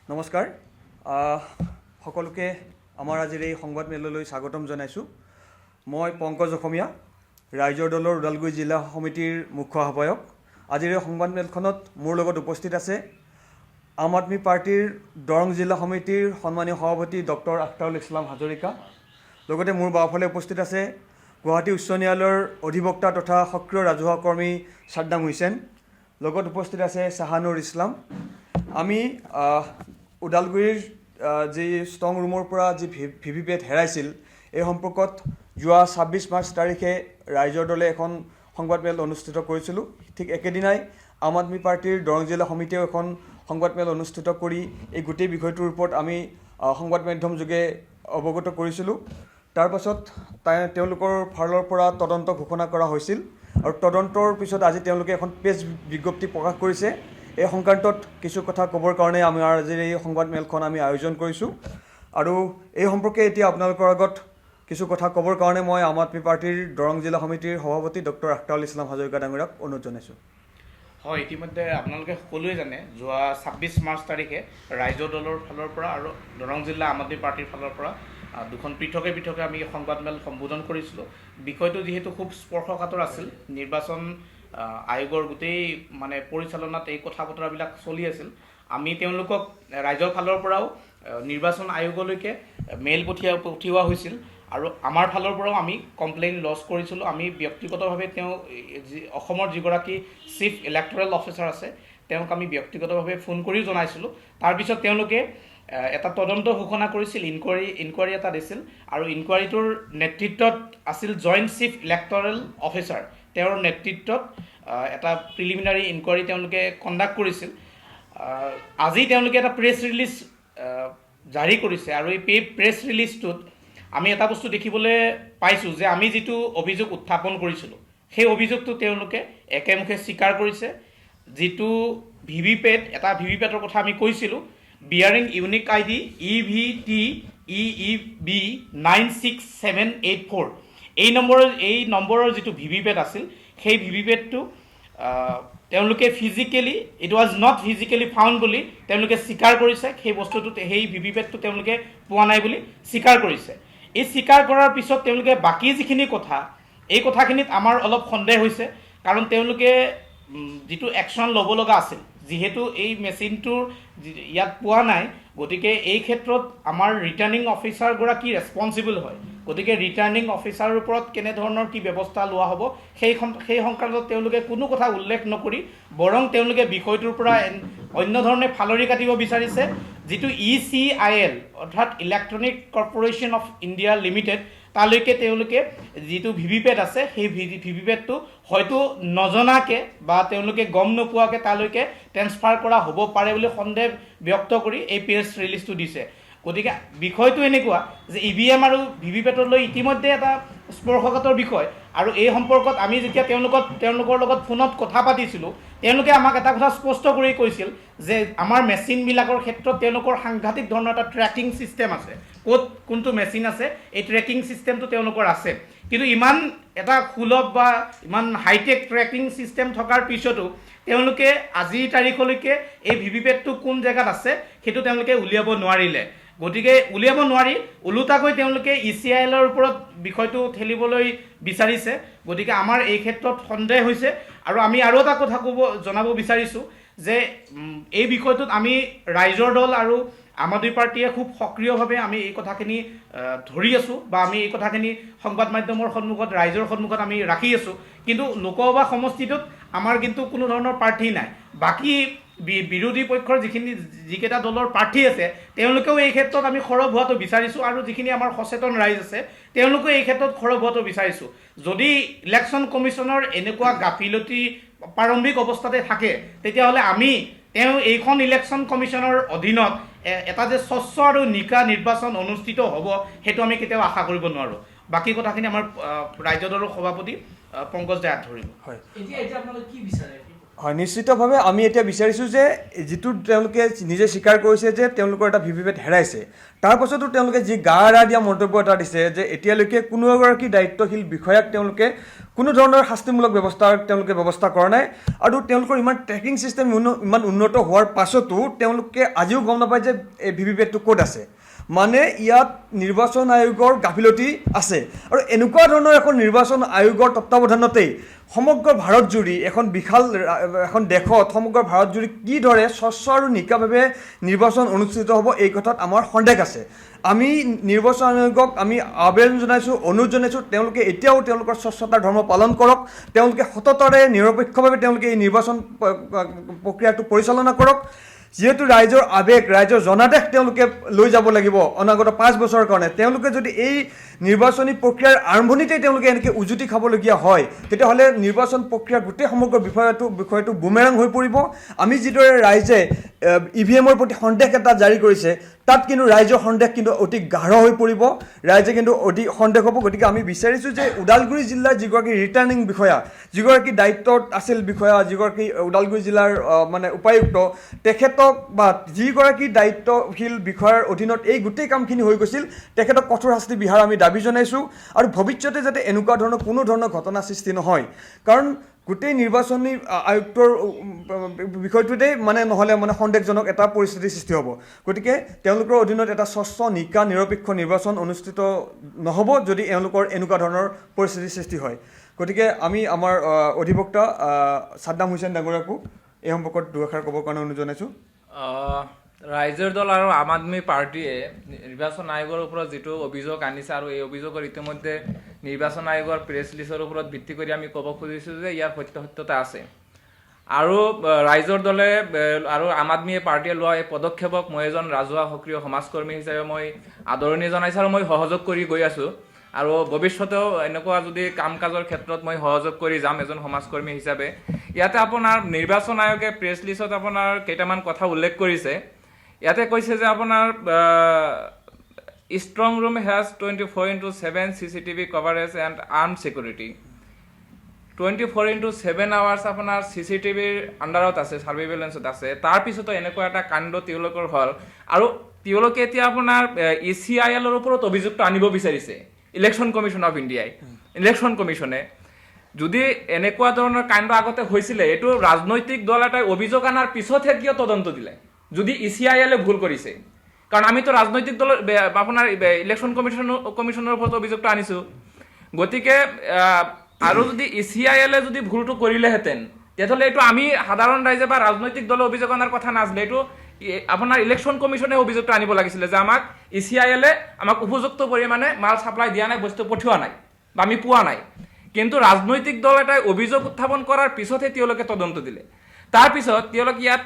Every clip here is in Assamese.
নমস্কাৰ সকলোকে আমাৰ আজিৰ এই সংবাদমেললৈ স্বাগতম জনাইছোঁ। মই পংকজ অসমীয়া, ৰাইজৰ দলৰ ওদালগুৰি জিলা সমিতিৰ মুখ্য আহ্বায়ক। আজিৰ এই সংবাদমেলখনত মোৰ লগত উপস্থিত আছে আম আদমি পাৰ্টিৰ দৰং জিলা সমিতিৰ সন্মানীয় সভাপতি ডক্টৰ আখতাৰুল ইছলাম হাজৰিকা। লগতে মোৰ বাওঁফালে উপস্থিত আছে গুৱাহাটী উচ্চ ন্যায়ালয়ৰ অধিবক্তা তথা সক্ৰিয় ৰাজহুৱা কৰ্মী ছাদ্দাম হুছেইন। লগত উপস্থিত আছে চাহানুৰ ইছলাম। আমি ওদালগুৰিৰ যি ষ্ট্ৰং ৰুমৰ পৰা যি ভিভিপেট হেৰাইছিল এই সম্পৰ্কত যোৱা 26 মাৰ্চ তাৰিখে ৰাইজৰ দলে এখন সংবাদমেল অনুষ্ঠিত কৰিছিলোঁ। ঠিক একেদিনাই আম আদমি পাৰ্টিৰ দৰং জিলা সমিতিয়েও এখন সংবাদমেল অনুষ্ঠিত কৰি এই গোটেই বিষয়টোৰ ওপৰত আমি সংবাদ মাধ্যম যোগে অৱগত কৰিছিলোঁ। তাৰ পাছত তেওঁলোকৰ ফালৰ পৰা তদন্ত ঘোষণা কৰা হৈছিল আৰু তদন্তৰ পিছত আজি তেওঁলোকে এখন প্ৰেছ বিজ্ঞপ্তি প্ৰকাশ কৰিছে। এই সংক্ৰান্তত কিছু কথা ক'বৰ কাৰণে আমাৰ আজিৰ এই সংবাদমেলখন আমি আয়োজন কৰিছোঁ আৰু এই সম্পৰ্কে এতিয়া আপোনালোকৰ আগত কিছু কথা ক'বৰ কাৰণে মই আম আদমি পাৰ্টিৰ দৰং জিলা সমিতিৰ সভাপতি ডক্টৰ আখতাৰুল ইছলাম হাজৰিকা ডাঙৰীয়াক অনুৰোধ জনাইছোঁ। হয়, ইতিমধ্যে আপোনালোকে সকলোৱে জানে যোৱা 26 মাৰ্চ তাৰিখে ৰাইজৰ দলৰ ফালৰ পৰা আৰু দৰং জিলা আম আদমি পাৰ্টিৰ ফালৰ পৰা দুখন পৃথকে আমি সংবাদমেল সম্বোধন কৰিছিলোঁ। বিষয়টো যিহেতু খুব স্পৰ্শকাতৰ আছিল, নিৰ্বাচন আয়োগৰ গোটেই পৰিচালনাত এই কথা বতৰাবিলাক চলি আছিল। আমি তেওঁলোকক ৰাইজৰ ফালৰ পৰাও নিৰ্বাচন আয়োগলৈকে মেইল পঠিওৱা হৈছিল আৰু আমাৰ ফালৰ পৰাও আমি কমপ্লেইন লজ কৰিছিলোঁ। আমি ব্যক্তিগতভাৱে অসমৰ যিগৰাকী চিফ ইলেক্টৰেল অফিচাৰ আছে তেওঁক আমি ব্যক্তিগতভাৱে ফোন কৰিও জনাইছিলোঁ। তাৰপিছত তেওঁলোকে এটা তদন্ত ঘোষণা কৰিছিল, ইনকুৱাৰী এটা দিছিল আৰু ইনকুৱাৰীটোৰ নেতৃত্বত আছিল জইণ্ট চিফ ইলেক্টৰেল অফিচাৰ। তেওঁৰ নেতৃত্বত এটা প্ৰিলিমিনাৰী ইনকুৱাৰী তেওঁলোকে কণ্ডাক্ট কৰিছিল। আজি তেওঁলোকে এটা প্ৰেছ ৰিলিজ জাৰি কৰিছে আৰু এই প্ৰেছ ৰিলিজটোত আমি এটা বস্তু দেখিবলৈ পাইছোঁ যে আমি যিটো অভিযোগ উত্থাপন কৰিছিলোঁ সেই অভিযোগটো তেওঁলোকে একেমুখে স্বীকাৰ কৰিছে। যিটো এটা ভিভিপেটৰ কথা আমি কৈছিলোঁ, বিয়াৰিং ইউনিক ID EVTEEB 96784, এই নম্বৰৰ যিটো ভিভিপেট আছিল সেই ভিভিপেটটো তেওঁলোকে it was not physically found বুলি তেওঁলোকে স্বীকাৰ কৰিছে। সেই ভিভিপেটটো তেওঁলোকে পোৱা নাই বুলি স্বীকাৰ কৰিছে। এই স্বীকাৰ কৰাৰ পিছত তেওঁলোকে বাকী যিখিনি কথা, এই কথাখিনিত আমাৰ অলপ সন্দেহ হৈছে, কাৰণ তেওঁলোকে যিটো একশ্যন ল'ব লগা আছিল, যিহেতু এই মেচিনটোৰ ইয়াত পোৱা নাই, গতিকে এই ক্ষেত্ৰত আমাৰ ৰিটাৰ্ণিং অফিচাৰগৰাকী ৰেছপনচিবল হয়। গতিকে ৰিটাৰ্ণিং অফিচাৰৰ ওপৰত কেনেধৰণৰ কি ব্যৱস্থা লোৱা হ'ব সেই সংক্ৰান্তত তেওঁলোকে কোনো কথা উল্লেখ নকৰি বৰং তেওঁলোকে বিষয়টোৰ পৰা অন্য ধৰণে ফালৰি কাটিব বিচাৰিছে। যিটো ECIL অৰ্থাৎ electronic corporation of India limited, তালৈকে তেওঁলোকে যিটো ভিভিপেট আছে সেই ভিভিপেটটো হয়তো নজনাকৈ বা তেওঁলোকে গম নোপোৱাকৈ তালৈকে ট্ৰেন্সফাৰ কৰা হ'ব পাৰে বুলি সন্দেহ ব্যক্ত কৰি এই প্ৰেছ ৰিলিজটো দিছে। গতিকে বিষয়টো এনেকুৱা যে EVM আৰু ভিভিপেটলৈ ইতিমধ্যে এটা স্পৰ্শকাতৰ বিষয় আৰু এই সম্পৰ্কত আমি যেতিয়া তেওঁলোকৰ লগত ফোনত কথা পাতিছিলোঁ, তেওঁলোকে আমাক এটা কথা স্পষ্ট কৰি কৈছিল যে আমাৰ মেচিনবিলাকৰ ক্ষেত্ৰত তেওঁলোকৰ সাংঘাতিক ধৰণৰ এটা ট্ৰেকিং ছিষ্টেম আছে। ক'ত কোনটো মেচিন আছে এই ট্ৰেকিং ছিষ্টেমটো তেওঁলোকৰ আছে, কিন্তু ইমান এটা সুলভ বা ইমান হাইটেক ট্ৰেকিং ছিষ্টেম থকাৰ পিছতো তেওঁলোকে আজিৰ তাৰিখলৈকে এই ভিভিপেটটো কোন জেগাত আছে সেইটো তেওঁলোকে উলিয়াব নোৱাৰিলে। গতিকে উলিয়াব নোৱাৰি ওলোটাকৈ তেওঁলোকে ECILৰ ওপৰত বিষয়টো ঠেলিবলৈ বিচাৰিছে। গতিকে আমাৰ এই ক্ষেত্ৰত সন্দেহ হৈছে আৰু আমি আৰু এটা কথা জনাব বিচাৰিছোঁ যে এই বিষয়টোত আমি ৰাইজৰ দল আৰু আম আদমি পাৰ্টীয়ে খুব সক্ৰিয়ভাৱে আমি এই কথাখিনি ধৰি আছোঁ বা আমি এই কথাখিনি সংবাদ মাধ্যমৰ সন্মুখত, ৰাইজৰ সন্মুখত আমি ৰাখি আছোঁ। কিন্তু লোকসভা সমষ্টিটোত আমাৰ কিন্তু কোনো ধৰণৰ প্ৰাৰ্থী নাই। বাকী বিৰোধী পক্ষৰ যিকেইটা দলৰ প্ৰাৰ্থী আছে তেওঁলোকেও এই ক্ষেত্ৰত আমি সৰব হোৱাটো বিচাৰিছোঁ আৰু যিখিনি আমাৰ সচেতন ৰাইজ আছে তেওঁলোকেও এই ক্ষেত্ৰত সৰব হোৱাটো বিচাৰিছোঁ। যদি ইলেকশ্যন কমিশ্যনৰ এনেকুৱা গাফিলতি প্ৰাৰম্ভিক অৱস্থাতে থাকে তেতিয়াহ'লে এইখন ইলেকশ্যন কমিশ্যনৰ অধীনত এটা যে স্বচ্ছ আৰু নিকা নিৰ্বাচন অনুষ্ঠিত হ'ব সেইটো আমি কেতিয়াও আশা কৰিব নোৱাৰোঁ। বাকী কথাখিনি আমাৰ ৰাজ্য দলৰ সভাপতি পংকজ দাই ধৰিব। হয়, হয়, নিশ্চিতভাৱে আমি এতিয়া বিচাৰিছোঁ যে যিটো তেওঁলোকে নিজে স্বীকাৰ কৰিছে যে তেওঁলোকৰ এটা ভিভিপেট হেৰাইছে, তাৰ পাছতো তেওঁলোকে যি গা এৰা দিয়া মন্তব্য এটা দিছে যে এতিয়ালৈকে কোনো এগৰাকী দায়িত্বশীল বিষয়াক তেওঁলোকে কোনো ধৰণৰ শাস্তিমূলক ব্যৱস্থা কৰা নাই, আৰু তেওঁলোকৰ ইমান ট্ৰেকিং ছিষ্টেম ইমান উন্নত হোৱাৰ পাছতো তেওঁলোকে আজিও গম নাপায় যে এই ভিভিপেটটো ক'ত আছে। মানে ইয়াত নিৰ্বাচন আয়োগৰ গাফিলতি আছে, আৰু এনেকুৱা ধৰণৰ এখন নিৰ্বাচন আয়োগৰ তত্বাৱধানতেই সমগ্ৰ ভাৰতজুৰি এখন এখন দেশত সমগ্ৰ ভাৰতজুৰি কিদৰে স্বচ্ছ আৰু নিকাভাৱে নিৰ্বাচন অনুষ্ঠিত হ'ব এই কথাত আমাৰ সন্দেহ আছে। আমি নিৰ্বাচন আয়োগক আমি আবেদন জনাইছোঁ, অনুৰোধ জনাইছোঁ, তেওঁলোকে এতিয়াও তেওঁলোকৰ স্বচ্ছতাৰ ধৰ্ম পালন কৰক, তেওঁলোকে সততাৰে নিৰপেক্ষভাৱে তেওঁলোকে এই নিৰ্বাচন প্ৰক্ৰিয়াটো পৰিচালনা কৰক। যিহেতু ৰাইজৰ আৱেগ, ৰাইজৰ জনাদেশ তেওঁলোকে লৈ যাব লাগিব অনাগত 5 বছৰৰ কাৰণে। তেওঁলোকে যদি এই নিৰ্বাচনী প্ৰক্ৰিয়াৰ আৰম্ভণিতেই তেওঁলোকে এনেকৈ উজুতি খাবলগীয়া হয়, তেতিয়াহ'লে নিৰ্বাচন প্ৰক্ৰিয়াৰ গোটেই সমগ্ৰ বিষয়টো বুমেৰাং হৈ পৰিব। আমি যিদৰে ৰাইজে EVM-ৰ প্ৰতি সন্দেহ এটা জাৰি কৰিছে, তাত কিন্তু ৰাইজৰ সন্দেহ কিন্তু অতি গাঢ় হৈ পৰিব, ৰাইজে কিন্তু অতি সন্দেহ হ'ব। গতিকে আমি বিচাৰিছোঁ যে ওদালগুৰি জিলাৰ যিগৰাকী ৰিটাৰ্ণিং বিষয়া, যিগৰাকী দায়িত্বত আছিল বিষয়া, যিগৰাকী ওদালগুৰি জিলাৰ মানে উপায়ুক্ত, তেখেতক বা যিগৰাকী দায়িত্বশীল বিষয়াৰ অধীনত এই গোটেই কামখিনি হৈ গৈছিল, তেখেতক কঠোৰ শাস্তি বিহাৰ আমি দাবী জনাইছোঁ, আৰু ভৱিষ্যতে যাতে এনেকুৱা ধৰণৰ কোনো ধৰণৰ ঘটনা সৃষ্টি নহয়। কাৰণ গোটেই নিৰ্বাচনী আয়ুক্তৰ বিষয়টোতেই নহ'লে সন্দেহজনক এটা পৰিস্থিতিৰ সৃষ্টি হ'ব। গতিকে তেওঁলোকৰ অধীনত এটা স্বচ্ছ, নিকা, নিৰপেক্ষ নিৰ্বাচন অনুষ্ঠিত নহ'ব যদি এওঁলোকৰ এনেকুৱা ধৰণৰ পৰিস্থিতিৰ সৃষ্টি হয়। গতিকে আমি আমাৰ অধিবক্তা ছাদ্দাম হুছেইন ডাঙৰীয়াকো এই সম্পৰ্কত দুআষাৰ ক'বৰ কাৰণে অনুৰোধ জনাইছোঁ। ৰাইজৰ দল আৰু আম আদমি পাৰ্টীয়ে নিৰ্বাচন আয়োগৰ ওপৰত যিটো অভিযোগ আনিছে, আৰু এই অভিযোগৰ ইতিমধ্যে নিৰ্বাচন আয়োগৰ প্ৰেছ লিষ্টৰ ওপৰত ভিত্তি কৰি আমি ক'ব খুজিছোঁ যে ইয়াৰ সত্যতা আছে। আৰু ৰাইজৰ দলে আৰু আম আদমি পাৰ্টীয়ে লোৱা এই পদক্ষেপক মই এজন ৰাজহুৱা সক্ৰিয় সমাজকৰ্মী হিচাপে মই আদৰণি জনাইছোঁ, আৰু মই সহযোগ কৰি গৈ আছোঁ, আৰু ভৱিষ্যতেও এনেকুৱা যদি কাম কাজৰ ক্ষেত্ৰত মই সহযোগ কৰি যাম এজন সমাজকৰ্মী হিচাপে। ইয়াতে আপোনাৰ নিৰ্বাচন আয়োগে প্ৰেছ লিষ্টত আপোনাৰ কেইটামান কথা উল্লেখ কৰিছে। ইয়াতে কৈছে যে আপোনাৰ strong room has 24/7 CCTV coverage and arm security. 24/7 hours আপোনাৰ CCTVৰ আণ্ডাৰত আছে, ছাৰ্ভেইলেঞ্চত আছে। তাৰপিছতো এনেকুৱা এটা কাণ্ড তেওঁলোকৰ হ'ল, আৰু তেওঁলোকে এতিয়া আপোনাৰ ECIL-ৰ ওপৰত অভিযোগটো আনিব বিচাৰিছে, ইলেকশ্যন কমিশ্যন অফ ইণ্ডিয়াই। ইলেকশ্যন কমিশ্যনে যদি এনেকুৱা ধৰণৰ কাণ্ড আগতে হৈছিলে, এইটো ৰাজনৈতিক দল এটাই অভিযোগ অনাৰ পিছতহে কিয় তদন্ত দিলে যদি ECIL-এ ভুল কৰিছে? কাৰণ আমিতো ৰাজনৈতিক দলৰ আপোনাৰ ইলেকশ্যন কমিশ্যনৰ ওপৰত অভিযোগটো আনিছোঁ। গতিকে আৰু যদি ECIL-এ যদি ভুলটো কৰিলেহেঁতেন, তেতিয়াহ'লে এইটো আমি সাধাৰণ ৰাইজে বা ৰাজনৈতিক দলে অভিযোগ অনাৰ কথা নাছিলে, এইটো আপোনাৰ ইলেকশ্যন কমিশ্যনে অভিযোগটো আনিব লাগিছিলে যে আমাক ECIL-এ আমাক উপযুক্ত পৰিমাণে মাল ছাপ্লাই দিয়া নাই, বস্তু পঠিওৱা নাই বা আমি পোৱা নাই। কিন্তু ৰাজনৈতিক দল এটাই অভিযোগ উত্থাপন কৰাৰ পিছতহে তেওঁলোকে তদন্ত দিলে। তাৰপিছত তেওঁলোকে ইয়াত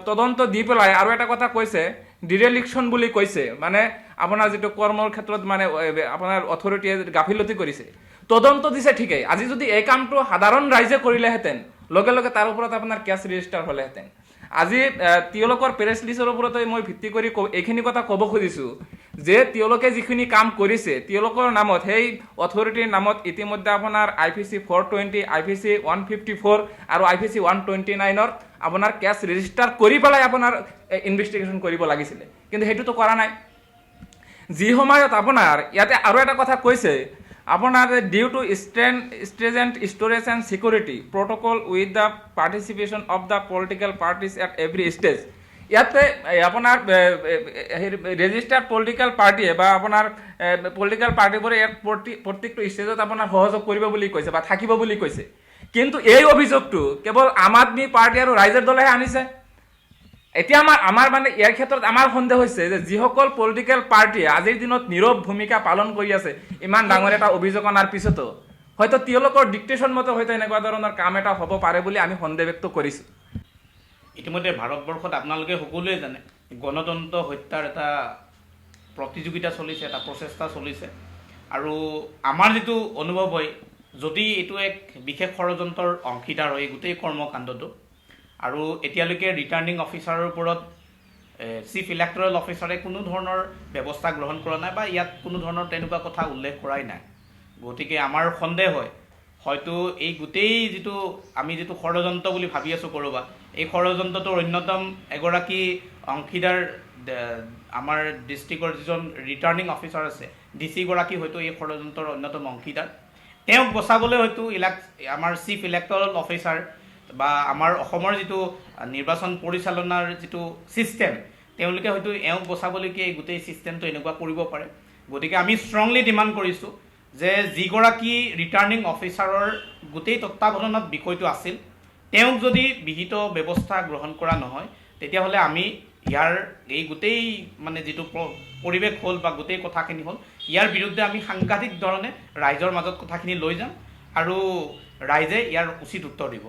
তদন্ত দি পেলাই আৰু এটা কথা কৈছে, ডিৰেলিকশ্যন বুলি কৈছে, আপোনাৰ যিটো কৰ্মৰ ক্ষেত্ৰত আপোনাৰ অথৰিটিয়ে গাফিলতি কৰিছে। তদন্ত দিছে ঠিকেই, আজি যদি এই কামটো সাধাৰণ ৰাইজে কৰিলেহেঁতেন, লগে লগে তাৰ ওপৰত আপোনাৰ কেছ ৰেজিষ্টাৰ হ'লেহেঁতেন। আজি তেওঁলোকৰ প্ৰেছ লিষ্টৰ ওপৰতে মই ভিত্তি কৰি এইখিনি কথা ক'ব খুজিছোঁ যে তেওঁলোকে যিখিনি কাম কৰিছে, তেওঁলোকৰ নামত, সেই অথৰিটিৰ নামত ইতিমধ্যে আপোনাৰ IPC 420, IPC 154 আৰু IPC 129-ৰ আপোনাৰ কেছ ৰেজিষ্টাৰ কৰি পেলাই আপোনাৰ ইনভেষ্টিগেশ্যন কৰিব লাগিছিলে, কিন্তু সেইটোতো কৰা নাই। যি সময়ত আপোনাৰ ইয়াতে আৰু এটা কথা কৈছে, আপোনাৰ due to stringent storage and security protocol with the participation of the political parties at every stage, ইয়াতে আপোনাৰ ৰেজিষ্টাৰ্ড পলিটিকেল পাৰ্টিয়ে বা আপোনাৰ পলিটিকেল পাৰ্টিবোৰে ইয়াত প্ৰত্যেকটো ষ্টেজত আপোনাৰ সহযোগ কৰিব বুলি কৈছে বা থাকিব বুলি কৈছে। কিন্তু এই অভিযোগটো কেৱল আম আদমি পাৰ্টি আৰু ৰাইজৰ দলেহে আনিছে। এতিয়া আমাৰ ইয়াৰ ক্ষেত্ৰত আমাৰ সন্দেহ হৈছে যে যিসকল পলিটিকেল পাৰ্টিয়ে আজিৰ দিনত নীৰৱ ভূমিকা পালন কৰি আছে ইমান ডাঙৰ এটা অভিযোগ অনাৰ পিছতো, হয়তো তেওঁলোকৰ ডিক্টেশ্যন মতে হয়তো এনেকুৱা ধৰণৰ কাম এটা হ'ব পাৰে বুলি আমি সন্দেহ ব্যক্ত কৰিছোঁ। ইতিমধ্যে ভাৰতবৰ্ষত আপোনালোকে সকলোৱে জানে গণতন্ত্ৰ হত্যাৰ এটা প্ৰতিযোগিতা চলিছে, এটা প্ৰচেষ্টা চলিছে, আৰু আমাৰ যিটো অনুভৱ হয় যদি এইটো এক বিশেষ ষড়যন্ত্ৰৰ অংশীদাৰ হয় গোটেই কৰ্মকাণ্ডটো, আৰু এতিয়ালৈকে ৰিটাৰ্ণিং অফিচাৰৰ ওপৰত চিফ ইলেক্টৰেল অফিচাৰে কোনো ধৰণৰ ব্যৱস্থা গ্ৰহণ কৰা নাই বা ইয়াত কোনো ধৰণৰ তেনেকুৱা কথা উল্লেখ কৰাই নাই। গতিকে আমাৰ সন্দেহ হয় হয়তো এই গোটেই যিটো আমি যিটো ষড়যন্ত্ৰ বুলি ভাবি আছোঁ ক'ৰবাত, এই ষড়যন্ত্ৰটোৰ অন্যতম এগৰাকী অংশীদাৰ আমাৰ ডিষ্ট্ৰিক্টৰ যিজন ৰিটাৰ্ণিং অফিচাৰ আছে, DC গৰাকী হয়তো এই ষড়যন্ত্ৰৰ অন্যতম অংশীদাৰ। তেওঁক বচাবলৈ হয়তো আমাৰ চিফ ইলেক্টৰেল অফিচাৰ বা আমাৰ অসমৰ যিটো নিৰ্বাচন পৰিচালনাৰ যিটো ছিষ্টেম, তেওঁলোকে হয়তো এওঁক বচাবলৈকে এই গোটেই ছিষ্টেমটো এনেকুৱা কৰিব পাৰে। গতিকে আমি ষ্ট্ৰংলি ডিমাণ্ড কৰিছোঁ যে যিগৰাকী ৰিটাৰ্ণিং অফিচাৰৰ গোটেই তত্বাৱধানত বিষয়টো আছিল, তেওঁক যদি বিহিত ব্যৱস্থা গ্ৰহণ কৰা নহয়, তেতিয়াহ'লে আমি ইয়াৰ এই গোটেই মানে যিটো পৰিৱেশ হ'ল বা গোটেই কথাখিনি হ'ল, ইয়াৰ বিৰুদ্ধে আমি সাংঘাতিক ধৰণে ৰাইজৰ মাজত কথাখিনি লৈ যাম আৰু ৰাইজে ইয়াৰ উচিত উত্তৰ দিব।